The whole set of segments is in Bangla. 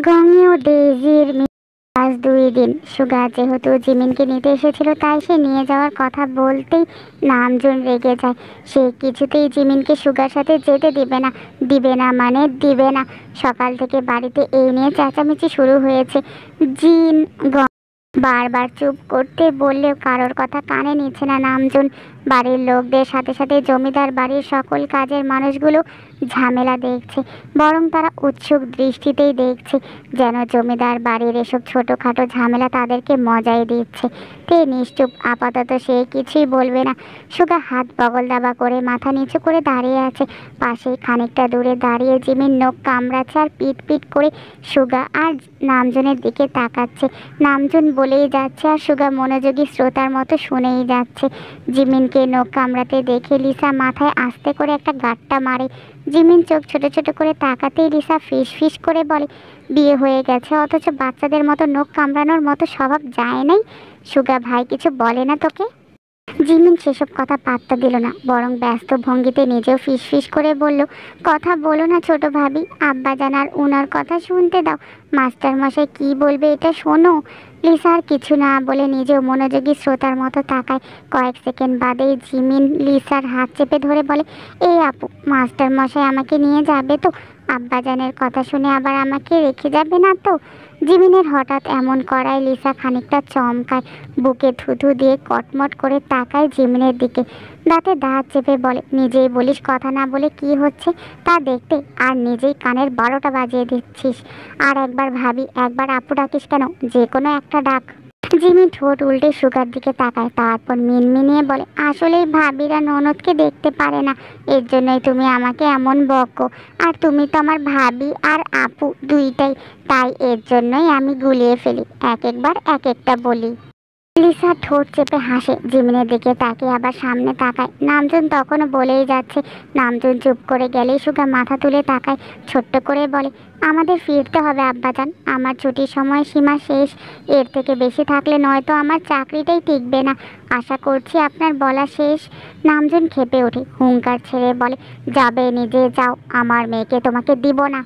গঙেও ডেইজির আজ 2 দিন। সুগা যেহেতু জিমিনকে নিতে এসেছিল তাই সে নিয়ে যাওয়ার কথা বলতেই নামজুন রেগে যায়। সে কিছুতেই জিমিনকে সুগার সাথে যেতে দিবে না। দিবে না মানে দিবে না। সকাল থেকে বাড়িতে এই নিয়ে চেঁচামেচি শুরু হয়েছে। জিন বারবার চুপ করতে বললেও কারোর কথা কানে নিচ্ছে না নামজুন। বাড়ির লোকদের সাথে সাথে জমিদার বাড়ির সকল কাজের মানুষগুলো ঝামেলা দেখছে, বরং তারা উৎসুক দৃষ্টিতেই দেখছে, যেন জমিদার বাড়ির এসব ছোটোখাটো ঝামেলা তাদেরকে মজাই দিচ্ছে। তে নিশ্চুপ, আপাতত সে কিছুই বলবে না। সুগা হাত বগল দাবা করে মাথা নিচু করে দাঁড়িয়ে আছে। পাশেই খানিকটা দূরে দাঁড়িয়ে জিমিন নখ কামড়াচ্ছে আর পিট পিট করে সুগা আর নামজনের দিকে তাকাচ্ছে। নামজুন বলেই যাচ্ছে আর সুগা মনোযোগী শ্রোতার মতো শুনেই যাচ্ছে। জিমিনকে নখ কামড়াতে দেখে লিসা মাথায় আস্তে করে একটা গাঁটটা মারে। জিমিন চোখ ছোট ছোট করে তাকাতেই লিসা ফিস ফিস করে বলে, বিয়ে হয়ে গেছে অথচ বাচ্চাদের মতো নখ কামড়ানোর মতো স্বভাব যায় নাই? সুগা ভাই কিছু বলে না তোকে? জিমিন সেসব কথা পাত্তা দিল না, বরং ব্যস্ত ভঙ্গিতে নিজেও ফিস ফিস করে বলল, কথা বলো না ছোট ভাবি, আব্বা জানার উনার কথা শুনতে দাও। মাস্টার মশাই কি বলবে এটা শোনো। লিসা আর কিছু না বলে নিজেও মনোযোগী শ্রোতার মতো তাকায়। কয়েক সেকেন্ড বাদেই জিমিন লিসার হাত চেপে ধরে বলে, এই আপু, মাস্টার মশাই আমাকে নিয়ে যাবে তো? আব্বাজানের কথা শুনে আবার আমাকে রেখে যাবে না তো? জিমিনের হঠাৎ এমন করায় লিসা খানিকটা চমকায়, বুকে থুথু দিয়ে কটমট করে তাকায় জিমিনের দিকে। দাঁতে দাঁত চেপে বলে, নিজেই বলিস কথা না বলে কি হচ্ছে তা দেখতে, আর নিজেই কানের 12টা বাজিয়ে দিচ্ছিস। আর একবার ভাবি, একবার আপু ডাকিস কেন? যে কোনো একটা ডাক। জিমি ঠোঁট উল্টে সুগার দিকে তাকায়, তারপর মিনমিনিয়ে বলে, আসলেই ভাবিরা ননদকে দেখতে পারে না, এর জন্যই তুমি আমাকে এমন বকো। আর তুমি তো আমার ভাবি আর আপু দুইটাই, তাই এর জন্যই আমি গুলিয়ে ফেলি, এক একবার এক একটা বলি। লিসা ঠোঁট চেপে হাসে, জিমিনের দিকে তাকিয়ে আবার সামনে তাকায়। নামজুন তখনও বলেই যাচ্ছে। নামজুন চুপ করে গেলেই সুগা মাথা তুলে তাকায়, ছোট্ট করে বলে, আমাদের ফিরতে হবে আব্বাজান, আমার ছুটির সময় সীমা শেষ। এর থেকে বেশি থাকলে নয়তো আমার চাকরিটাই টিকবে না। আশা করছি আপনার বলা শেষ। নামজুন খেপে ওঠে, হুঙ্কার ছেড়ে বলে, যাবে নিজে যাও, আমার মেয়েকে তোমাকে দিব না।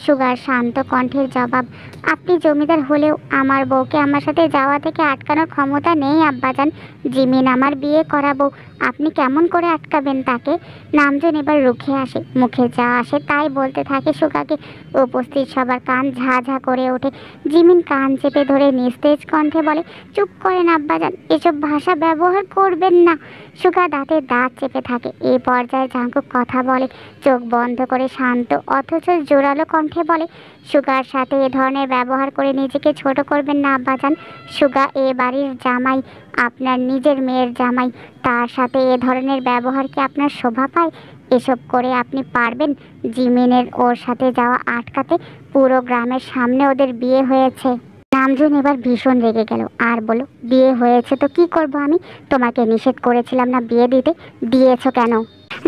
সুগার শান্ত কণ্ঠের জবাব, আপনি জমিদার হলেও আমার বউকে আমার সাথে যাওয়া থেকে আটকানোর ক্ষমতা নেই আব্বাজান। জিমিন আমার বিয়ে করাবো, আপনি কেমন করে আটকাবেন তাকে? নামজন এবার রুখে আসে, মুখে যা আসে তাই বলতে থাকে সুগাকে। উপস্থিত সবার কান ঝা ঝা করে ওঠে। জিমিন কান চেপে ধরে নিস্তেজ কণ্ঠে বলে, চুপ করেন আব্বাজান, এসব ভাষা ব্যবহার করবেন না। সুগা দাঁতে দাঁত চেপে থাকে। এই পর্যায়ে জাঙ্কুক কথা বলে, চোখ বন্ধ করে শান্ত অথচ জোরালো কণ্ঠে বলে, সুগার সাথে এ ধরনের ব্যবহার করে নিজেকে ছোট করবেন না আব্বাজান। সুগা এ বাড়ির জামাই, আপনার নিজের মেয়ের জামাই, তার সাথে এ ধরনের ব্যবহার কি আপনার শোভা পায়? এসব করে আপনি পারবেন জিমিনের ওর সাথে যাওয়া আটকাতে? পুরো গ্রামের সামনে ওদের বিয়ে হয়েছে। নামজুন এবার ভীষণ রেগে গেল আর বলল, বিয়ে হয়েছে তো কি করব আমি? তোমাকে নিষেধ করেছিলাম না বিয়ে দিতে, দিয়েছো কেন?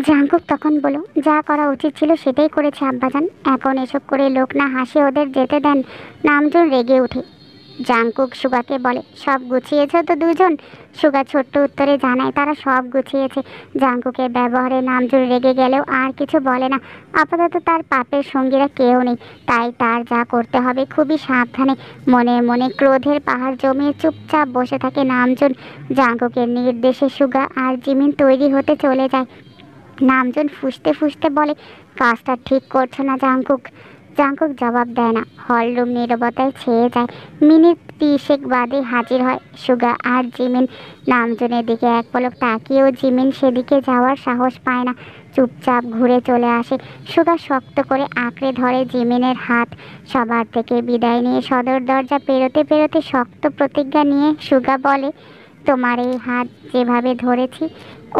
জাঙ্কুক তখন বলল, যা করা উচিত ছিল সেটাই করেছে আব্বাজান, এখন এসব করে লোক না হাসে ওদের যেতে দেন। নামজুন রেগে ওঠে। জাঙ্কুক সুগাকে বলে, সব গুছিয়েছ তো দুজন? সুগা ছোট্ট উত্তরে জানায় তারা সব গুছিয়েছে। জাঙ্কুকের ব্যবহারে নামজুন রেগে গেলেও আর কিছু বলে না। আপাতত তার পাপের সঙ্গীরা কেউ নেই, তাই তার যা করতে হবে খুবই সাবধানে। মনে মনে ক্রোধের পাহাড় জমিয়ে চুপচাপ বসে থাকে নামজুন। জাঙ্কুকের নির্দেশে সুগা আর জিমিন তৈরি হতে চলে যায়। নামজন ফুঁসতে ফুঁসতে বলে, কাজটা ঠিক করছো না জাঙ্কুক। জাঙ্কুক জবাব দেয় না, হলরুম নীরবতায় ছেয়ে যায়। মিনিট 30 বাদে হাজির হয় সুগা আর জিমিন। নামজনের দিকে এক পলক তাকিয়েও জিমিন সেদিকে যাওয়ার সাহস পায় না, চুপচাপ ঘুরে চলে আসে। সুগা শক্ত করে আঁকড়ে ধরে জিমিনের হাত। সবার থেকে বিদায় নিয়ে সদর দরজা পেরোতে পেরোতে শক্ত প্রতিজ্ঞা নিয়ে সুগা বলে, তোমার এই হাত যেভাবে ধরেছি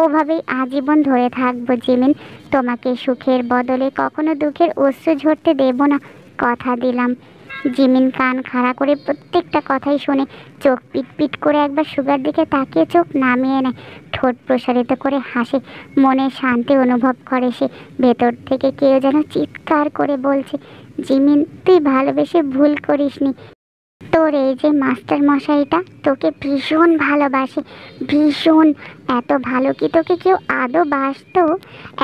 ওভাবেই আজীবন ধরে থাকবো জিমিন। তোমাকে সুখের বদলে কখনো দুঃখের অশ্রু ঝরতে দেব না, কথা দিলাম। জিমিন কান খাড়া করে প্রত্যেকটা কথাই শোনে, চোখ পিট পিট করে একবার সুগার দিকে তাকিয়ে চোখ নামিয়ে নেয়, ঠোঁট প্রসারিত করে হাসে। মনে শান্তি অনুভব করে সে। ভেতর থেকে কেউ যেন চিৎকার করে বলছে, জিমিন তুই ভালোবেসে ভুল করিসনি। তোর এই যে মাস্টার মশাইটা তোকে ভীষণ ভালোবাসে, ভীষণ। এত ভালো কি তোকে কেউ আদৌ বাসতো?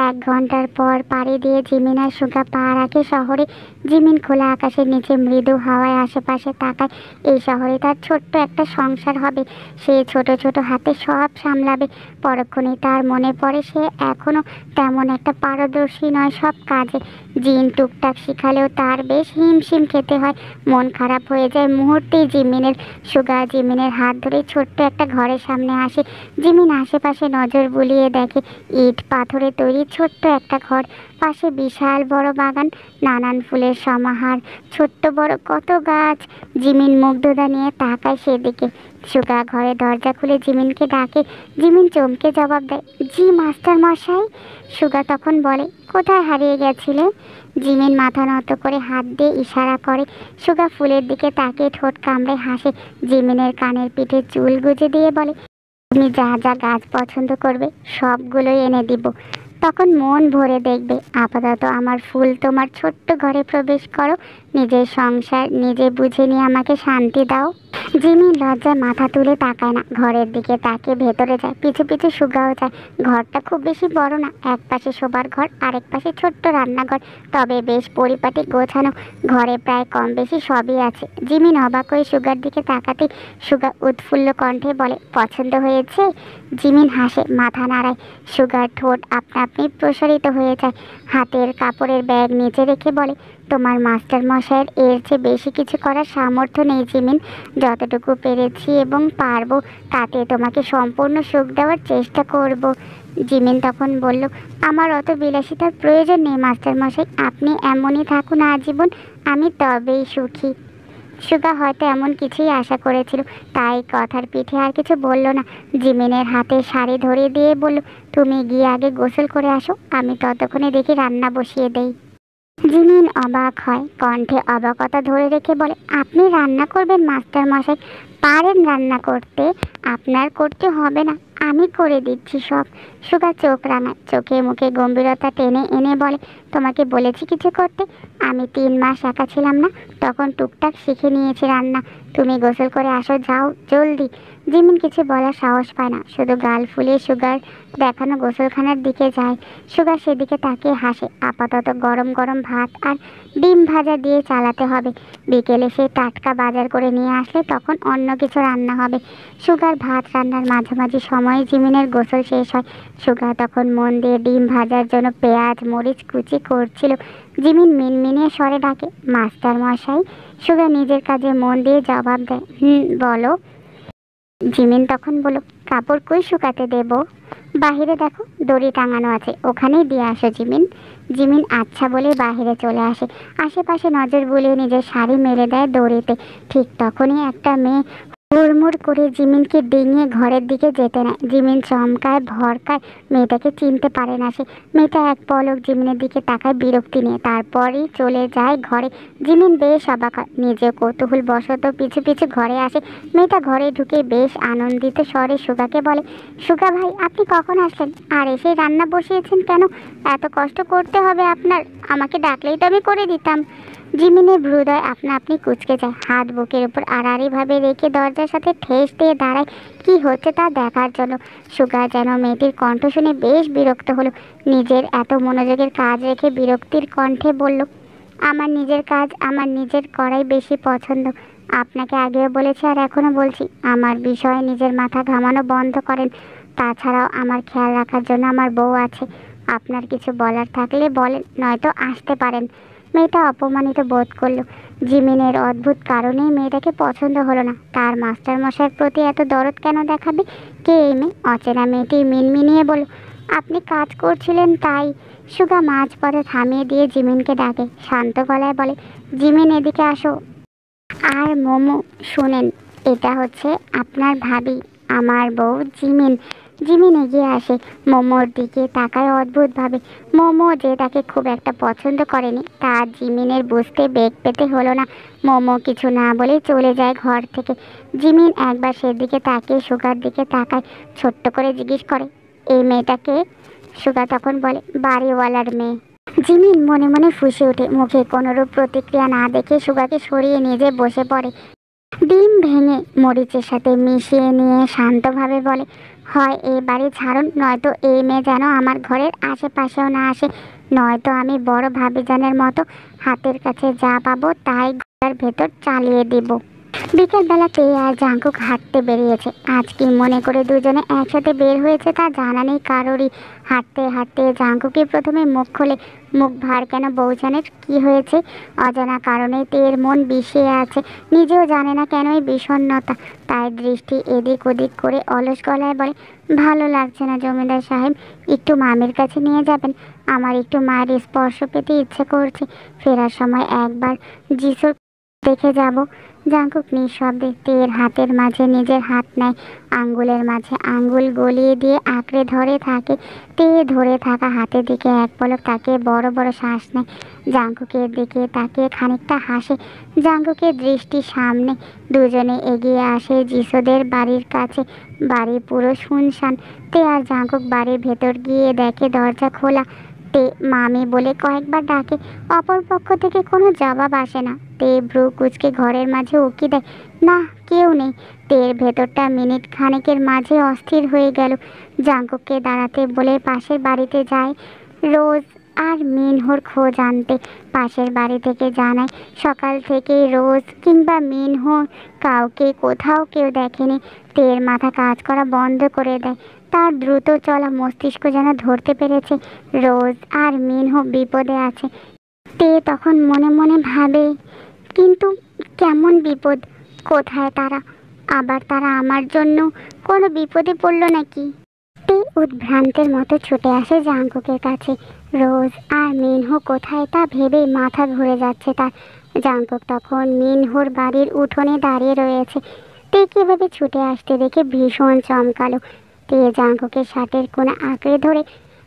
1 ঘন্টার পর পাড়ি দিয়ে জিমিন আর সুগা পা রাখে শহরে। জিমিন খোলা আকাশের নিচে মৃদু হাওয়ায় আশেপাশে তাকায়। এই শহরে তার ছোট্ট একটা সংসার হবে। সে ছোট ছোট হাতে সব সামলাবে। পরক্ষণেই তার মনে পড়ে সে এখনো তেমন একটা পারদর্শী নয় সব কাজে। জিন টুকটাক শিখালেও তার বেশ হিমশিম খেতে হয়। মন খারাপ হয়ে যায় মুহূর্তেই জিমিনের। সুগা জিমিনের হাত ধরে ছোট্ট একটা ঘরের সামনে আসে। জিমিন আশেপাশে নজর বুলিয়ে দেখে ইট পাথরে তৈরি ছোট্ট একটা ঘর, পাশে বিশাল বড় বাগান, নানান ফুলের সমাহার, ছোট্ট বড় কত গাছ। জিমিন মুগ্ধতা নিয়ে তাকায় সেদিকে। সুগা ঘরে দরজা খুলে জিমিনকে ডাকে। জিমিন চমকে জবাব দেয়, জি মাস্টার মশাই। সুগা তখন বলে, কোথায় হারিয়ে গেছিলে? জিমিন মাথা নত করে হাত দিয়ে ইশারা করে। সুগা ফুলের দিকে তাকিয়ে ঠোঁট কামড়ে হাসে। জিমিনের কানের পিঠে চুল গুজে দিয়ে বলে, তুমি যা যা গাছ পছন্দ করবে সবগুলোই এনে দিব, তখন মন ভরে দেখবে। আপাতত আমার ফুল তোমার ছোট্ট ঘরে প্রবেশ করো, নিজের সংসার নিজে বুঝে নিয়ে আমাকে শান্তি দাও। জিমিন লজ্জায় মাথা তুলে তাকায় না, ঘরের দিকে তাকিয়ে ভেতরে যায়। পিছু পিছু সুগাও যায়। ঘরটা খুব বেশি বড় না, এক পাশে শোবার ঘর, আরেক পাশে ছোট্ট রান্নাঘর, তবে বেশ পরিপাটি গোছানো। ঘরে প্রায় কম বেশি সবই আছে। জিমিন অবাক হয়ে সুগার দিকে তাকাতে সুগা উৎফুল্ল কণ্ঠে বলে, পছন্দ হয়েছে? জিমিন হাসে, মাথা নাড়ায়। সুগার ঠোঁট আপনা আপনি প্রসারিত হয়ে যায়। হাতের কাপড়ের ব্যাগ নিচে রেখে বলে, তোমার মাস্টার মশাইয়ের এর চেয়ে বেশি কিছু করার সামর্থ্য নেই জিমিন। যতটুকু পেরেছি এবং পারবো তাতে তোমাকে সম্পূর্ণ সুখ দেওয়ার চেষ্টা করব। জিমিন তখন বলল, আমার অত বিলাসিতার প্রয়োজন নেই মাস্টার মশাই, আপনি এমনই থাকুন আজীবন, আমি তবেই সুখী। সুগা হয়তো এমন কিছুই আশা করেছিল, তাই কথার পিঠে আর কিছু বলল না। জিমিনের হাতে শাড়ি ধরিয়ে দিয়ে বলল, তুমি গিয়ে আগে গোসল করে আসো, আমি ততক্ষণে দেখি রান্না বসিয়ে দেই। জিমিন অবাক হয়, কণ্ঠে অবাকতা ধরে রেখে বলে, আপনি রান্না করবেন মাস্টার মশাই? পারেন রান্না করতে, আপনার করতে হবে না, আমি করে দিচ্ছি সব। সুগা চোখ রাঙায়, চোখে মুখে গম্ভীরতা টেনে এনে বলে, তোমাকে বলেছি কিছু করতে? আমি 3 মাস একা ছিলাম না, তখন টুকটাক শিখে নিয়েছি রান্না। তুমি গোসল করে আসো, যাও জলদি। জিমিন কিছু বলার সাহস পায় না, শুধু গাল ফুলিয়ে সুগার দেখানো গোসলখানার দিকে যায়। সুগা সেদিকে তাকিয়ে হাসে। আপাতত গরম গরম ভাত আর ডিম ভাজা দিয়ে চালাতে হবে। বিকেলে সে টাটকা বাজার করে নিয়ে আসলে তখন অন্য কিছু রান্না হবে। সুগার ভাত রান্নার মাঝামাঝি সময়ে জিমিনের গোসল শেষ হয়। সুগা তখন মন দিয়ে ডিম ভাজার জন্য পেঁয়াজ মরিচ কুচি করছিল। জিমিন মিনমিনিয়ে স্বরে ডাকে, মাস্টার মশাই। সুগা নিজের কাজে মন দিয়ে জবাব দেয়, বলো। জিমিন তখন বলল, কাপড় কই শুকাতে দেব? বাহিরে দেখো, দড়ি টাঙানো আছে, ওখানেই দিয়ে আসো জিমিন। জিমিন আচ্ছা বলে বাহিরে চলে আসে। আশেপাশে নজর বুলিয়ে নিজের শাড়ি মেলে দেয় দড়িতে। ঠিক তখনই একটা মেয়ে হুড়মুড় করে জিমিনকে ডিঙিয়ে ঘরের দিকে যেতে নেয়। জিমিন চমকায় ভরকায়, মেয়েটাকে চিনতে পারে না সে। মেয়েটা এক পলক জিমিনের দিকে তাকায় বিরক্তি নিয়ে, তারপরই চলে যায় ঘরে। জিমিন বেশ অবাক হয়, নিজেও কৌতূহল বশত পিছু পিছু ঘরে আসে। মেয়েটা ঘরে ঢুকে বেশ আনন্দিত স্বরে সুগাকে বলে, সুগা ভাই আপনি কখন আসলেন? আর এসে রান্না বসিয়েছেন কেন? এত কষ্ট করতে হবে আপনার? আমাকে ডাকলেই তো আমি করে দিতাম। জিমিনের হৃদয় আপনা আপনি কুঁচকে যায়, হাত বুকের উপর আড়াআড়িভাবে রেখে দরজার সাথে ঠেস দিয়ে দাঁড়ায় কি হচ্ছে তা দেখার জন্য। সুগা যেন মেয়েটির কণ্ঠ শুনে বেশ বিরক্ত হলো। নিজের এত মনোযোগের কাজ রেখে বিরক্তির কণ্ঠে বলল, আমার নিজের কাজ আমার নিজের করাই বেশি পছন্দ। আপনাকে আগেও বলেছি আর এখনও বলছি, আমার বিষয়ে নিজের মাথা ঘামানো বন্ধ করেন। তাছাড়াও আমার খেয়াল রাখার জন্য আমার বউ আছে। আপনার কিছু বলার থাকলে বলেন, নয়তো আসতে পারেন। মেয়েটা অপমানিত বোধ করলো। জিমিনের অদ্ভুত কারণেই মেয়েটাকে পছন্দ হলো না। তার মাস্টারমশাইয়ের প্রতি এত দরদ কেন দেখাবে? কে এই মেয়ে? অচেনা মেয়েটি মিনমিনিয়ে বলল, আপনি কাজ করছিলেন তাই। সুগা মাঝপথে থামিয়ে দিয়ে জিমিনকে ডাকে, শান্ত গলায় বলে, জিমিন এদিকে আসো। আর মোমো, শুনেন, এটা হচ্ছে আপনার ভাবি, আমার বউ জিমিন। জিমিন এগিয়ে আসে, মোমোর দিকে তাকায় অদ্ভুতভাবে। মোমো যে তাকে খুব একটা পছন্দ করেনি তা জিমিনের বুঝতে বেগ পেতে হলো না। মোমো কিছু না বলে চলে যায় ঘর থেকে। জিমিন একবার সেদিকে তাকিয়ে সুগার দিকে তাকায়, ছোট্ট করে জিজ্ঞেস করে, এই মেয়েটাকে? সুগা তখন বলে, বাড়িওয়ালার মেয়ে। জিমিন মনে মনে ফুঁসে ওঠে। মুখে কোনোরূপ প্রতিক্রিয়া না দেখে সুগাকে সরিয়ে নিজে বসে পড়ে। ডিম ভেঙে মরিচের সাথে মিশিয়ে নিয়ে শান্তভাবে বলে, হয় এই বাড়ি ছাড়ুন, নয়তো এই মেয়ে যেন আমার ঘরের আশেপাশেও না আসে, নয়তো আমি বড় ভাবিজানের মতো হাতের কাছে যা পাবো তাই ঘরের ভেতর চালিয়ে দিব। বিকেলবেলাতে আর জাঙ্কুক হাঁটতে বেরিয়েছে। আজ কি মনে করে দুজনে একসাথে বের হয়েছে তা জানা নেই কারোরই। হাঁটতে হাঁটতে জাঙ্কুকই প্রথমে মুখ খোলে। মুখ ভার কেন বউজানের কি হয়েছে? অজানা কারণে তের মন বিষিয়ে আছে, নিজেও জানে না কেনই বিষণ্ণতা। তাই দৃষ্টি এদিক ওদিক করে অলস গলায় বলে, ভালো লাগছে না জমিদার সাহেব, একটু মামির কাছে নিয়ে যাবেন? আমার একটু মায়ের স্পর্শ পেতে ইচ্ছে করছে। ফেরার সময় একবার যিশুর দেখে যাব। জাঙ্কুক নিঃশব্দে তের হাতের মাঝে নিজের হাত নেয়, আঙ্গুলের মাঝে আঙ্গুল গলিয়ে দিয়ে আঁকড়ে ধরে থাকে। তে ধরে থাকা হাতের দিকে এক পলক তাকিয়ে বড় বড় শ্বাস নেয়। জাঙ্কুকের দিকে তাকিয়ে খানিকটা হাসে। জাঙ্কুকের দৃষ্টি সামনে। দুজনে এগিয়ে আসে যিশুদের বাড়ির কাছে। বাড়ি পুরো শুনশান। তে আর জাঙ্কুক বাড়ির ভেতর গিয়ে দেখে দরজা খোলা। তে মামি বলে কয়েকবার ডাকে, অপর পক্ষ থেকে কোনো জবাব আসে না। তে ভ্রু কুচকে ঘরের মাঝে উকি দেয়, না, কেউ নেই। তের ভেতরটা মিনিট খানেকের মাঝে অস্থির হয়ে গেল। জাঙ্কুককে দাঁড়াতে বলে পাশের বাড়িতে যায় রোজ আর মিনহোর খোঁজ আনতে। পাশের বাড়ি থেকে জানায় সকাল থেকে রোজ কিংবা মিনহো কাউকে কোথাও কেউ দেখেনি। তের মাথা কাজ করা বন্ধ করে দেয়। তার দ্রুত চলা মস্তিষ্ক যেন ধরতে পেরেছে রোজ আর মিনহো বিপদে আছে। তে তখন মনে মনে ভাবে, কিন্তু কেমন বিপদ? কোথায় তারা? আবার তারা আমার জন্য কোনো বিপদে পড়ল নাকি? তে উদ্ভ্রান্তের মতো ছুটে আসে জাঙ্কুকের কাছে। রোজ আর মিনহো কোথায় তা ভেবে মাথা ঘুরে যাচ্ছে তার। জাঙ্কুক তখন মিনহোর বাড়ির উঠোনে দাঁড়িয়ে রয়েছে। তে কীভাবে ছুটে আসতে দেখে ভীষণ চমকালো। তে জাঙ্কুকের শার্টের কোণা আঁকড়ে ধরে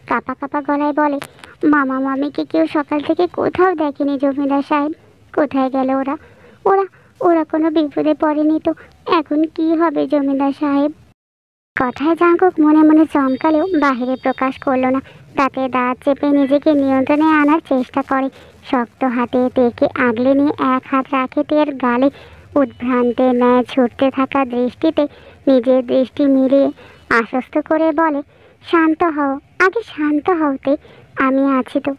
কাঁপা কাঁপা গলায় বলে, মামা মামিকে কেউ সকাল থেকে কোথাও দেখেনি জমিদার সাহেব। কোথায় গেল ওরা? ওরা ওরা কোনো বিপদে পড়েনি তো? এখন কি হবে জমিদার সাহেব? কথায় জাঙ্কুক মনে মনে চমকালেও বাহিরে প্রকাশ করল না। দাঁতে দাঁত চেপে নিজেকে নিয়ন্ত্রণে আনার চেষ্টা করে। শক্ত হাতে তেকে আগলে নিয়ে এক হাত রাখে তের গালে। উদ্ভ্রান্তে ন্যায় ছুটতে থাকা দৃষ্টিতে নিজের দৃষ্টি মিলিয়ে আশ্বস্ত করে বলে, শান্ত হও, আগে শান্ত হও তে, আমি আছি তো।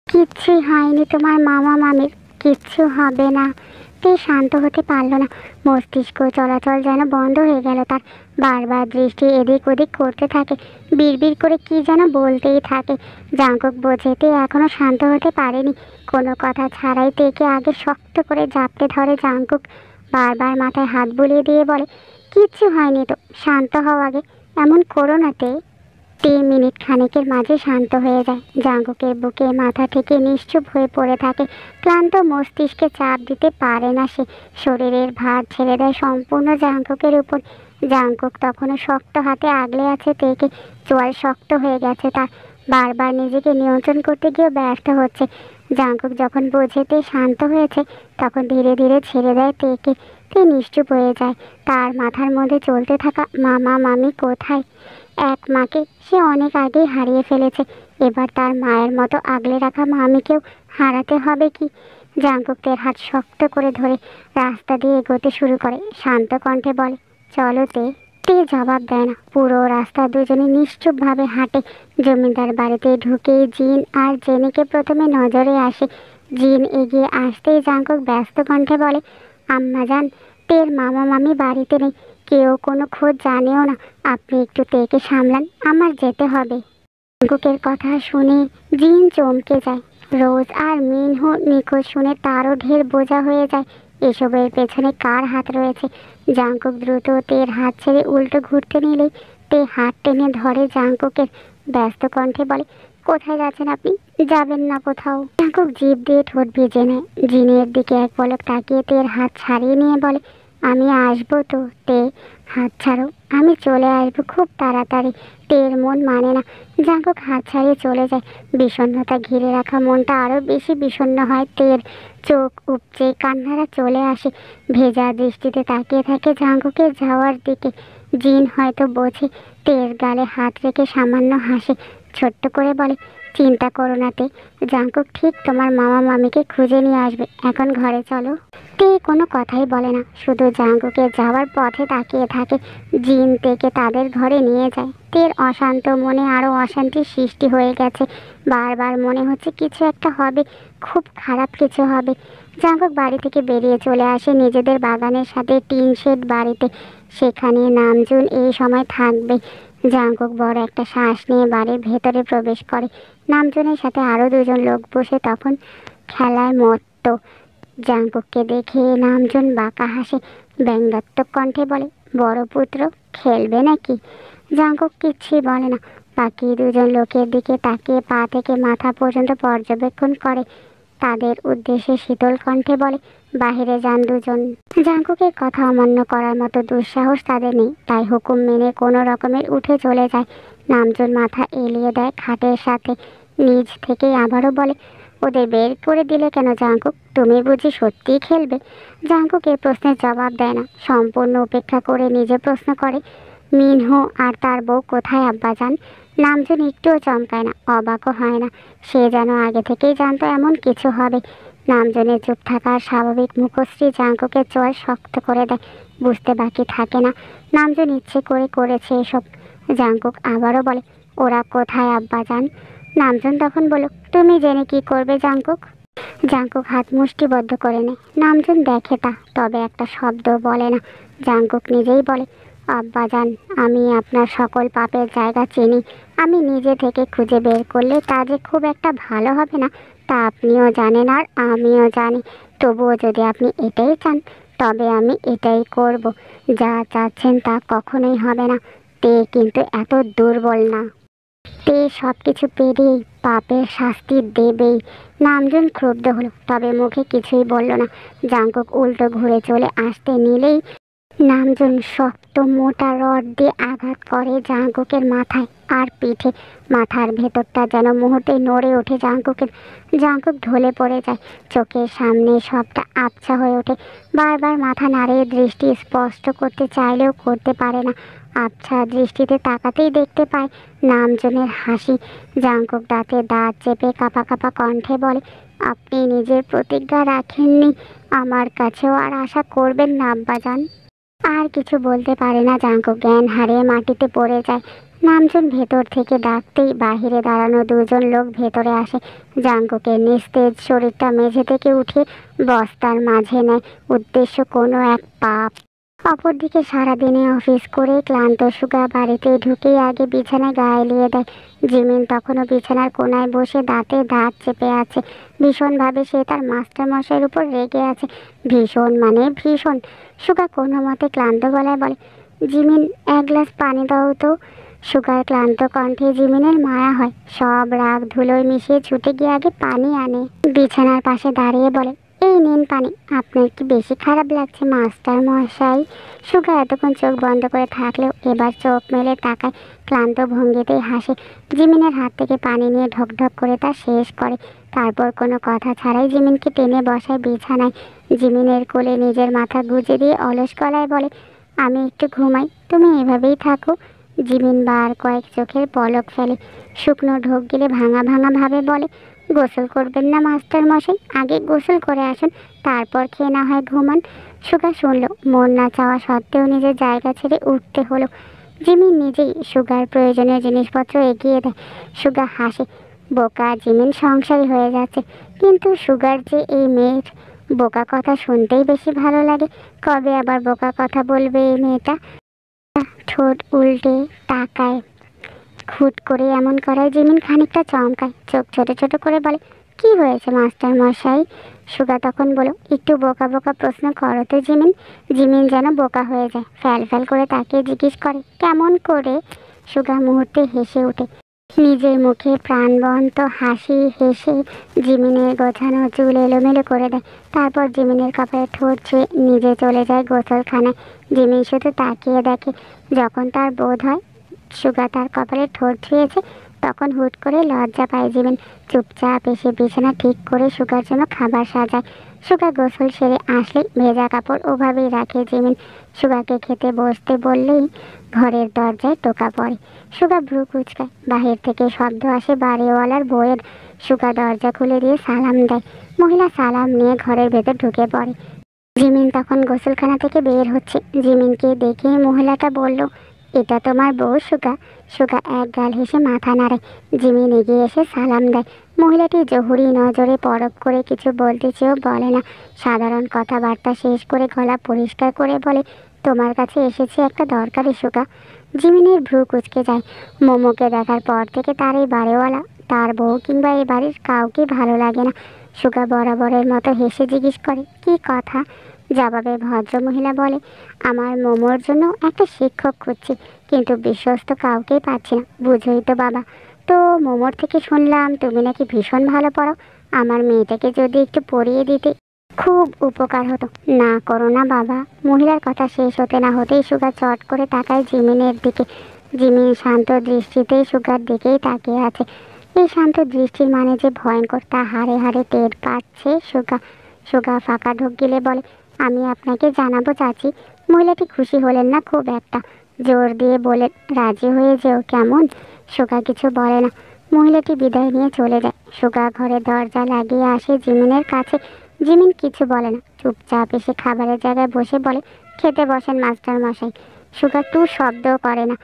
কিচ্ছুই হয়নি তোমার মামা মামির, কিচ্ছু হবে না। তে শান্ত হতে পারল না। মস্তিষ্ক চলাচল যেন বন্ধ হয়ে গেল তার। বারবার দৃষ্টি এদিক ওদিক করতে থাকে, বিড়বিড় করে কি যেন বলতেই থাকে। জাঙ্কুক বোঝে তে এখনো শান্ত হতে পারেনি। কোনো কথা ছাড়াই তেকে আগে শক্ত করে জাপটে ধরে জাঙ্কুক। বারবার মাথায় হাত বুলিয়ে দিয়ে বলে, কিচ্ছু হয়নি তো, শান্ত হও আগে, এমন করো না তে। মিনিট খানেকের মাঝে শান্ত হয়ে যায়। জাঙ্কুকের বুকে মাথা থেকে নিশ্চুপ হয়ে পড়ে থাকে। ক্লান্ত মস্তিষ্কে চাপ দিতে পারে না সে। শরীরের ভার ছেড়ে দেয় সম্পূর্ণ জাঙ্কুকের উপর। জাঙ্কুক তখনও শক্ত হাতে আগলে আছে তেকে। চোয়াল শক্ত হয়ে গেছে তার। বারবার নিজেকে নিয়ন্ত্রণ করতে গিয়ে ব্যর্থ হচ্ছে। জাঙ্কুক যখন বোঝেতে শান্ত হয়েছে তখন ধীরে ধীরে ছেড়ে দেয় তেকে। তে নিশ্চুপ হয়ে যায়। তার মাথার মধ্যে চলতে থাকা মামা মামি কোথায়। এক মাকে সে অনেক আগেই হারিয়ে ফেলেছে। এবার তার মায়ের মতো আগলে রাখা মামিকেও হারাতে হবে কি? জাঙ্কুকের হাত শক্ত করে ধরে রাস্তা দিয়ে এগোতে শুরু করে। শান্ত কণ্ঠে বলে, চলো তে। তে জবাব দেয় না। পুরো রাস্তা দুজনে নিশ্চুপভাবে হাঁটে। জমিদার বাড়িতে ঢুকেই জিন আর জেনিকে প্রথমে নজরে আসে। জিন এগিয়ে আসতেই জাঙ্কুক ব্যস্ত কণ্ঠে বলে, আম্মা জান, তের মামা মামি বাড়িতে নেই, কেউ কোনো খোঁজ জানেও না। আপনি একটু তেকে সামলান, আমার যেতে হবে। জাঙ্কুকের কথা শুনে জিন চমকে যায়। রোজ আর মিনহো নিখোঁজ শুনে তারও ঢের বোঝা হয়ে যায়। এসবের পেছনে কার হাত রয়েছে? জাঙ্কুক দ্রুত তের হাত ছেড়ে উল্টো ঘুরতে নিলেই তে হাত টেনে ধরে জাঙ্কুকের। ব্যস্ত কণ্ঠে বলে, কোথায় যাচ্ছেন আপনি? যাবেন না কোথাও। জাঙ্কুক জিভ দিয়ে ঠোঁট ভিজে নেয়। জিনের দিকে এক পলক তাকিয়ে তের হাত ছাড়িয়ে নিয়ে বলে, আমি আসবো তো তে, হাত ছাড়ো, আমি চলে আসবো খুব তাড়াতাড়ি। তের মন মানে না। জাঙ্কুক হাত ছাড়িয়ে চলে যায়। বিষণ্ণতা ঘিরে রাখা মনটা আরও বেশি বিষণ্ণ হয় তের। চোখ উপচে কান্নারা চলে আসে। ভেজা দৃষ্টিতে তাকিয়ে থাকে জাঙ্কুকের যাওয়ার দিকে। জিন হয়তো বোঝে। তের গালে হাত রেখে সামান্য হাসে। ছোট্ট করে বলে, চিন্তা করো না তে, জাঙ্কুক ঠিক তোমার মামা মামিকে খুঁজে নিয়ে আসবে, এখন ঘরে চলো। তে কোনো কথাই বলে না, শুধু জাঙ্কুকে যাওয়ার পথে তাকিয়ে থাকে। জিন থেকে তাদের ঘরে নিয়ে যায়। তের অশান্ত মনে আরও অশান্তির সৃষ্টি হয়ে গেছে। বারবার মনে হচ্ছে কিছু একটা হবে, খুব খারাপ কিছু হবে। জাঙ্কুক বাড়ি থেকে বেরিয়ে চলে আসে নিজেদের বাগানের সাথে টিন শেড বাড়িতে। সেখানে নামজুন এই সময় থাকবে। জাঙ্কুক বড় একটা শ্বাস নিয়ে বাড়ির ভেতরে প্রবেশ করে। নামজুনের সাথে আরও দুজন লোক বসে তখন খেলায় মত্ত। জাঙ্কুককে দেখে নামজুন বাঁকা হাসে, ব্যঙ্গাত্মক কণ্ঠে বলে, বড় পুত্র খেলবে নাকি? জাঙ্কুক কিচ্ছুই বলে না। বাকি দুজন লোকের দিকে তাকিয়ে পা থেকে মাথা পর্যন্ত পর্যবেক্ষণ করে। তাদের উদ্দেশ্যে শীতল কণ্ঠে বলে, বাহিরে যান দুজন। জাঙ্কুকের কথা অমান্য করার মতো দুঃসাহস তাদের নেই, তাই হুকুম মেনে কোনো রকমের উঠে চলে যায়। নামজুন মাথা এলিয়ে দেয় খাটের সাথে, নিজ থেকেই আবারও বলে, ওদের বের করে দিলে কেন জাঙ্কুক? তুমি বুঝি সত্যিই খেলবে? জাঙ্কুক এ প্রশ্নের জবাব দেয় না, সম্পূর্ণ উপেক্ষা করে নিজে প্রশ্ন করে, মিনহো আর তার বউ কোথায় আব্বাজান? নামজুন একটুও চমকায় না, অবাকও হয় না। সে যেন আগে থেকেই জানতো এমন কিছু হবে। নামজুনের চুপ থাকার স্বাভাবিক মুখশ্রী জাঙ্কুকের চোয়াল শক্ত করে দেয়। বুঝতে বাকি থাকে না নামজুন ইচ্ছে করে করেছে এসব। জাঙ্কুক আবারও বলে, ওরা কোথায় আব্বাজান? নামজুন তখন বলল, তুমি জেনে কি করবে জাঙ্কুক? জাঙ্কুক হাত মুষ্টিবদ্ধ করে নেয়। নামজুন দেখে তা, তবে একটা শব্দ বলে না। জাঙ্কুক নিজেই বলে, আব্বাজান, আমি আপনার সকল পাপের জায়গা চিনি। আমি নিজে থেকে খুঁজে বের করলে তা যে খুব একটা ভালো হবে না, তা আপনিও জানেন আর আমিও জানি। তবুও যদি আপনি এটাই চান, তবে আমি এটাই করব। যা চাচ্ছেন তা কখনোই হবে না। তে কিন্তু এত দুর্বল না। তে সব কিছু পেরিয়েই পাপের শাস্তি দেবেই। নামজুন ক্রুদ্ধ হলো, তবে মুখে কিছুই বলল না। জাঙ্কুক উল্টো ঘুরে চলে আসতে নিলেই নামজুন শক্ত মোটা রড দিয়ে আঘাত করে জাঙ্কুকের মাথায় আর পিঠে। মাথার ভেতরটা যেন মুহূর্তে নড়ে ওঠে জাঙ্কুকের। জাঙ্কুক ঢলে পড়ে যায়, চোখের সামনে সবটা আবছা হয়ে ওঠে। বারবার মাথা নাড়িয়ে দৃষ্টি স্পষ্ট করতে চাইলেও করতে পারে না। আবছা দৃষ্টিতে তাকাতেই দেখতে পায় নামজনের হাসি। জাঙ্কুক দাঁতে দাঁত চেপে কাঁপা কাঁপা কণ্ঠে বলে, আপনি নিজের প্রতিজ্ঞা রাখেননি, আমার কাছেও আর আশা করবেন না আব্বাজান। আর কিছু বলতে পারে না জাঙ্কুক, জ্ঞান হারিয়ে মাটিতে পড়ে যায়। নামজুন ভেতর থেকে ডাকতেই বাহিরে দাঁড়ানো দুজন লোক ভেতরে আসে। জাঙ্কুকের নিস্তেজ শরীরটা মেঝে থেকে উঠে বস্তার মাঝে নেয়, উদ্দেশ্য কোনো এক পাপ। অপরদিকে সারাদিনে অফিস করে ক্লান্ত সুগা বাড়িতে ঢুকেই আগে বিছানায় গা এলিয়ে দেয়। জিমিন তখনও বিছানার কোনায় বসে দাঁতে দাঁত চেপে আছে। ভীষণভাবে সে তার মাস্টারমশাইয়ের উপর রেগে আছে। ভীষণ মানে ভীষণ। সুগা কোনো মতে ক্লান্ত গলায় বলে, জিমিন, এক গ্লাস পানি দাও তো। সুগার ক্লান্ত কণ্ঠে জিমিনের মায়া হয়, সব রাগ ধুলোয় মিশিয়ে ছুটে গিয়ে আগে পানি আনে। বিছানার পাশে দাঁড়িয়ে বলে, এই নিন পানি। আপনার কি বেশি খারাপ লাগছে মাস্টার মশাই? সুগা এতক্ষণ চোখ বন্ধ করে থাকলেও এবার চোখ মেলে তাকায়, ক্লান্ত ভঙ্গিতেই হাসে। জিমিনের হাত থেকে পানি নিয়ে ঢকঢক করে তা শেষ করে। তারপর কোনো কথা ছাড়াই জিমিনকে টেনে বসায় বিছানায়। জিমিনের কোলে নিজের মাথা গুজে দিয়ে অলস গলায় বলে, আমি একটু ঘুমাই, তুমি এভাবেই থাকো। জিমিন বার কয়েক চোখের পলক ফেলে, শুকনো ঢোক গিলে ভাঙা ভাঙা ভাবে বলে, গোসল করবেন না মাস্টার মশাই? আগে গোসল করে আসুন, তারপর খেয়ে না হয় ঘুমান। সুগা শুনল, মন না চাওয়া সত্ত্বেও নিজের জায়গা ছেড়ে উঠতে হলো। জিমিন নিজেই সুগার প্রয়োজনীয় জিনিসপত্র এগিয়ে দেয়। সুগা হাসে, বোকা জিমিন সংসারী হয়ে যাচ্ছে, কিন্তু সুগার যে এই মেয়ের বোকা কথা শুনতেই বেশি ভালো লাগে। কবে আবার বোকা কথা বলবে এই মেয়েটা? ঠোঁট উল্টে তাকায়। খুট করে এমন করায় জিমিন খানিকটা চমকায়, চোখ ছোট ছোট করে বলে, কি হয়েছে মাস্টার মশাই? সুগা তখন বলো, একটু বোকা বোকা প্রশ্ন করো তো জিমিন। জিমিন যেন বোকা হয়ে যায়, ফ্যাল ফ্যাল করে তাকিয়ে জিজ্ঞেস করে, কেমন করে? সুগা মুহূর্তে হেসে ওঠে, নিজের মুখে প্রাণবন্ত হাসি হেসে জিমিনের গোছানো চুল এলোমেলো করে দেয়। তারপর জিমিনের কপালে ঠোঁট ছুঁয়ে নিজে চলে যায় গোসলখানায়। জিমিন শুধু তাকিয়ে দেখে। যখন তার বোধ হয় সুগা তার কপালে ঠোঁট ছুঁয়েছে, তখন হুট করে লজ্জা পায় জিমিন। চুপচাপ এসে বিছানা ঠিক করে সুগার জন্য খাবার সাজায়। সুগা গোসল সেরে আসলে ভেজা কাপড় ওভাবেই রাখে জিমিন। সুগাকে খেতে বসতে বললেই ঘরের দরজায় টোকা পড়ে। সুগা ভ্রু কুচকায়, বাহির থেকে শব্দ আসে বাড়িওয়ালার বউয়ের। সুগা দরজা খুলে দিয়ে সালাম দেয়। মহিলা সালাম নিয়ে ঘরের ভেতর ঢুকে পড়ে। জিমিন তখন গোসলখানা থেকে বের হচ্ছে। জিমিনকে দেখে মহিলাটা বলল, এটা তোমার বউ সুগা? সুগা এক গাল হেসে মাথা নাড়ে। জিমিন এগিয়ে এসে সালাম দেয়। মহিলাটি জহুরি নজরে পরখ করে কিছু বলতে চেয়েও বলে না। সাধারণ কথাবার্তা শেষ করে গলা পরিষ্কার করে বলে, তোমার কাছে এসেছি একটা দরকারি সুগা। জিমিনের ভ্রু কুঁচকে যায়। মোমোকে দেখার পর থেকে তার এই বাড়িওয়ালা, তার বউ কিংবা এই বাড়ির কাউকে ভালো লাগে না। সুগা বরাবরের মতো হেসে জিজ্ঞেস করে, কি কথা? জবাবে ভদ্রমহিলা বলে, আমার মোমোর জন্য একটা শিক্ষক খুঁজছি, কিন্তু বিশ্বস্ত কাউকেই পাচ্ছি না, বুঝোই তো বাবা। তো মোমোর থেকে শুনলাম তুমি নাকি ভীষণ ভালো পড়ো। আমার মেয়েটাকে যদি একটু পড়িয়ে দিতে খুব উপকার হতো। না করো না বাবা। মহিলার কথা শেষ হতে না হতেই সুগা চট করে তাকায় জিমিনের দিকে। জিমিন শান্ত দৃষ্টিতেই সুগার দিকেই তাকিয়ে আছে। এই শান্ত দৃষ্টির মানে যে ভয়ঙ্কর তা হাড়ে হাড়ে টের পাচ্ছে সুগা। সুগা ফাঁকা ঢোক গিলে বলে, আমি আপনাকে জানাবো চাচি। মহিলাটি খুশি হলেন না খুব একটা। জোর দিয়ে বলে, রাজি হয়ে যেও কেমন। সুগা কিছু বলে না। মহিলাটি বিদায় নিয়ে চলে যায়। সুগা ঘরের দরজা লাগিয়ে আসে জিমিনের কাছে। জিমিন কিছু বলে না, চুপচাপ এসে খাবারের জায়গায় বসে বলে, খেতে বসেন মাস্টার মশাই। সুগা টু শব্দও করে না,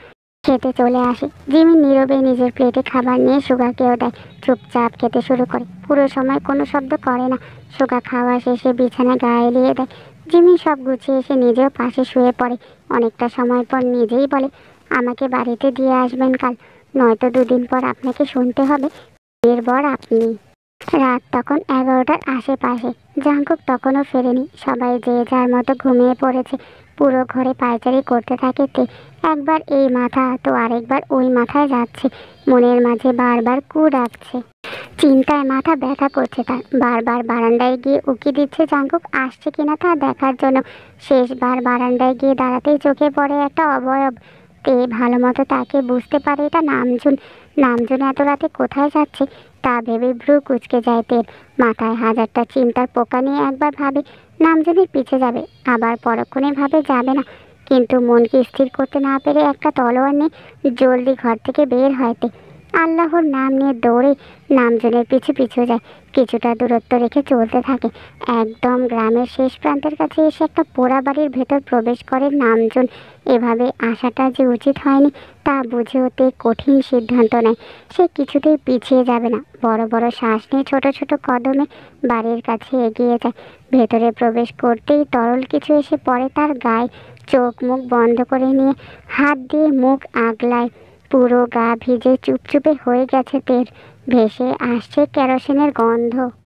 খেতে চলে আসে। জিমিন নীরবে নিজের প্লেটে খাবার নিয়ে সুগাকেও দেয়। চুপচাপ খেতে শুরু করে, পুরো সময় কোনো শব্দ করে না। সুগা খাওয়া শেষে বিছানায় গা এলিয়ে দেয়। জিমিন সব গুছিয়ে এসে নিজেও পাশে শুয়ে পড়ে। অনেকটা সময় পর নিজেই বলে, আমাকে বাড়িতে দিয়ে আসবেন কাল, নয়তো দুদিন পর আপনাকে শুনতে হবে এর বর আপনি। রাত তখন 11টার আশেপাশে। জাঙ্কুক তখনও ফেরেনি। সবাই যে যার মতো ঘুমিয়ে পড়েছে। পুরো ঘরে পায়চারি করতে থাকে তে। একবার এই মাথা তো আরেকবার ওই মাথায় যাচ্ছে। মনের মাঝে বারবার কু ডাকছে। চিন্তায় মাথা ব্যথা করছে তার। বারবার বারান্দায় গিয়ে উকি দিচ্ছে জাঙ্কুক আসছে কিনা তা দেখার জন্য। শেষবার বারান্দায় গিয়ে দাঁড়াতেই চোখে পড়ে একটা অবয়ব। তে ভালো মতো তাকে বুঝতে পারে এটা নামজুন। নামজুন এত রাতে কোথায় যাচ্ছে তা ভেবে ভ্রু কুঁচকে যায় তের। মাথায় হাজারটা চিন্তার পোকা নিয়ে একবার ভাবে নামজুনের পিছে যাবে, আবার পরক্ষণে ভাবে যাবে না। কিন্তু মনকে স্থির করতে না পেরে একটা তলোয়ার নিয়ে জলদি ঘর থেকে বের হয়তে আল্লাহর নাম নিয়ে দৌড়ে নামজনের পিছু পিছু যায়। কিছুটা দূরত্ব রেখে চলতে থাকে। একদম গ্রামের শেষ প্রান্তের কাছে এসে একটা পোড়া বাড়ির ভেতর প্রবেশ করে নামজন। এভাবে আসাটা যে উচিত হয়নি তা বুঝে ওতে কঠিন সিদ্ধান্ত নেয়। সে কিছুতেই পিছিয়ে যাবে না। বড় বড় শ্বাস নিয়ে ছোট ছোট কদমে বাড়ির কাছে এগিয়ে যায়। ভেতরে প্রবেশ করতেই তরল কিছু এসে পড়ে তার গায়ে। চোখ মুখ বন্ধ করে নিয়ে হাত দিয়ে মুখ আগলায়। পুরো গা ভিজে চুপচুপে হয়ে গেছে তের। ভেসে আসছে কেরোসিনের গন্ধ।